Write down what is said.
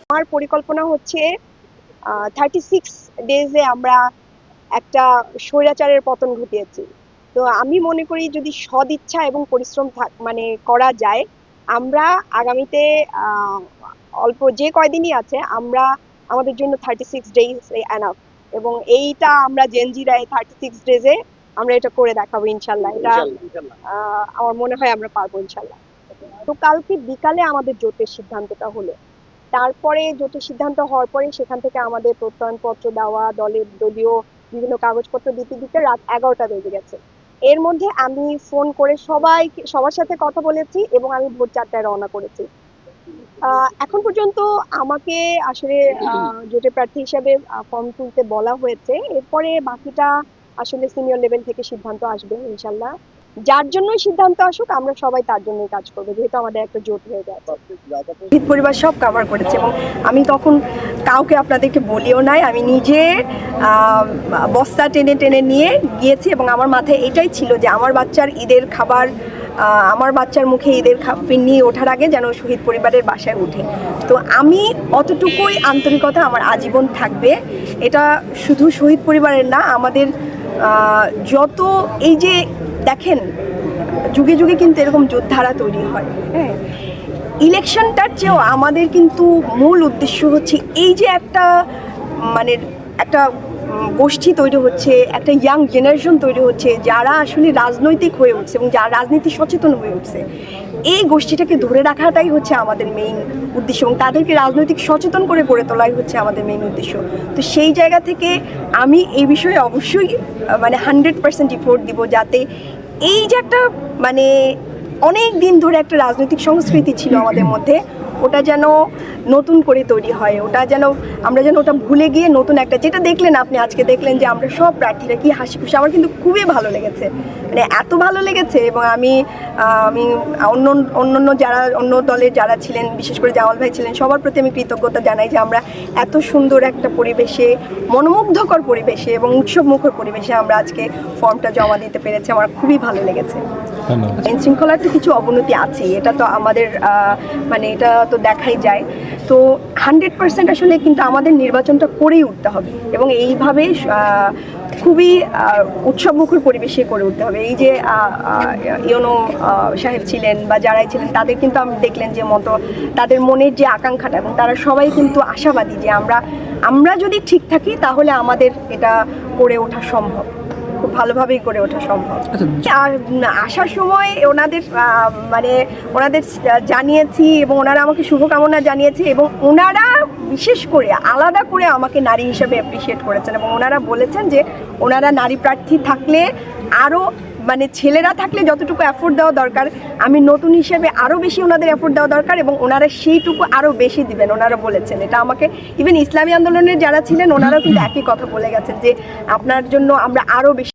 আমার পরিকল্পনা হচ্ছে 36 ডেজে আমরা একটা স্বৈরাচারের পতন ঘটিয়েছি। তো আমি মনে করি যদি সদিচ্ছা এবং পরিশ্রম মানে করা যায়, আমরা আগামীতে অল্প যে কয়দিনই আছে আমরা আমাদের জন্য 36 ডেজ এনাফ, এবং এইটা আমরা জেনজিরাই 36 ডেজে আমরা এটা করে দেখাবো ইনশাল্লাহ। এটা আমার মনে হয় আমরা পারবো ইনশাল্লাহ। তো কালকে বিকালে আমাদের জোটের সিদ্ধান্তটা হলো, তারপরে জোটের সিদ্ধান্ত হওয়ার পরে সেখান থেকে আমাদের প্রত্যয়নপত্র দেওয়া, দলীয় বিভিন্ন কাগজপত্র দিতে দিতে রাত 11টা বেজে গেছে। এর মধ্যে আমি ফোন করে সবার সাথে কথা বলেছি এবং আমি ভোর 4টায় রওনা করেছি। এখন পর্যন্ত আমাকে আসলে জোটের প্রার্থী হিসেবে ফর্ম তুলতে বলা হয়েছে। এরপরে বাকিটা আসলে সিনিয়র লেভেল থেকে সিদ্ধান্ত আসবে ইনশাল্লাহ। যার জন্য সিদ্ধান্ত আসুক আমরা সবাই তার জন্যই কাজ করবো, যেহেতু আমাদের একটা জোট হয়ে গেছে। শহীদ পরিবার সব কভার করেছে এবং আমি তখন কাউকে আপনাদেরকে বলিও নাই, আমি নিজে বস্তা টেনে টেনে নিয়ে গিয়েছি এবং আমার মাথায় এটাই ছিল যে আমার বাচ্চার ঈদের খাবার, আমার বাচ্চার মুখে ঈদের ফিরনি ওঠার আগে যেন শহীদ পরিবারের বাসায় উঠে। তো আমি অতটুকুই আন্তরিকতা আমার আজীবন থাকবে। এটা শুধু শহীদ পরিবারের না, আমাদের যত এই যে দেখেন যুগে যুগে কিন্তু এরকম যোদ্ধারা তৈরি হয়। হ্যাঁ, ইলেকশনটার চেয়েও আমাদের কিন্তু মূল উদ্দেশ্য হচ্ছে এই যে একটা মানে একটা গোষ্ঠী তৈরি হচ্ছে, একটা ইয়াং জেনারেশন তৈরি হচ্ছে যারা আসলে রাজনৈতিক হয়ে উঠছে এবং যারা রাজনীতি সচেতন হয়ে উঠছে। এই গোষ্ঠীটাকে ধরে রাখাটাই হচ্ছে আমাদের মেইন উদ্দেশ্য এবং তাদেরকে রাজনৈতিক সচেতন করে গড়ে তোলাই হচ্ছে আমাদের মেইন উদ্দেশ্য। তো সেই জায়গা থেকে আমি এই বিষয়ে অবশ্যই মানে 100% এফোর্ট দিব, যাতে এই যে একটা মানে অনেক দিন ধরে একটা রাজনৈতিক সংস্কৃতি ছিল আমাদের মধ্যে, ওটা যেন নতুন করে তৈরি হয়, ওটা যেন আমরা যেন ওটা ভুলে গিয়ে নতুন একটা, যেটা দেখলেন আপনি আজকে দেখলেন যে আমরা সব প্রার্থীরা কি হাসি খুশি। আমার কিন্তু খুবই ভালো লেগেছে, মানে এত ভালো লেগেছে। এবং আমি অন্য যারা অন্য দলের যারা ছিলেন, বিশেষ করে জামাল ভাই ছিলেন, সবার প্রতি আমি কৃতজ্ঞতা জানাই যে আমরা এত সুন্দর একটা পরিবেশে, মনোমুগ্ধকর পরিবেশে এবং উৎসবমুখর পরিবেশে আমরা আজকে ফর্মটা জমা দিতে পেরেছি। আমার খুবই ভালো লেগেছে। আইন শৃঙ্খলার তো কিছু অবনতি আছে, এটা তো আমাদের মানে এটা তো দেখাই যায়। তো 100% আসলে কিন্তু আমাদের নির্বাচনটা করেই উঠতে হবে এবং এইভাবে খুবই উৎসবমুখর পরিবেশে করে উঠতে হবে। এই যে ইউনো সাহেব ছিলেন বা যারাই ছিলেন, তাদের কিন্তু আপনি দেখলেন যে মতো তাদের মনের যে আকাঙ্ক্ষাটা, এবং তারা সবাই কিন্তু আশাবাদী যে আমরা যদি ঠিক থাকি তাহলে আমাদের এটা করে ওঠা সম্ভব, খুব ভালোভাবেই করে ওঠা সম্ভব। আর আসার সময় ওনাদের জানিয়েছি এবং ওনারা আমাকে শুভকামনা জানিয়েছে এবং ওনারা বিশেষ করে আলাদা করে আমাকে নারী হিসেবে অ্যাপ্রিসিয়েট করেছেন এবং ওনারা বলেছেন যে ওনারা নারী প্রার্থী থাকলে আরও মানে ছেলেরা থাকলে যতটুকু এফোর্ট দেওয়া দরকার, আমি নতুন হিসেবে আরও বেশি ওনাদের এফোর্ট দেওয়া দরকার এবং ওনারা সেইটুকু আরও বেশি দিবেন ওনারা বলেছেন। এটা আমাকে ইভেন ইসলামী আন্দোলনের যারা ছিলেন ওনারাও কিন্তু একই কথা বলে গেছেন যে আপনার জন্য আমরা আরও বেশি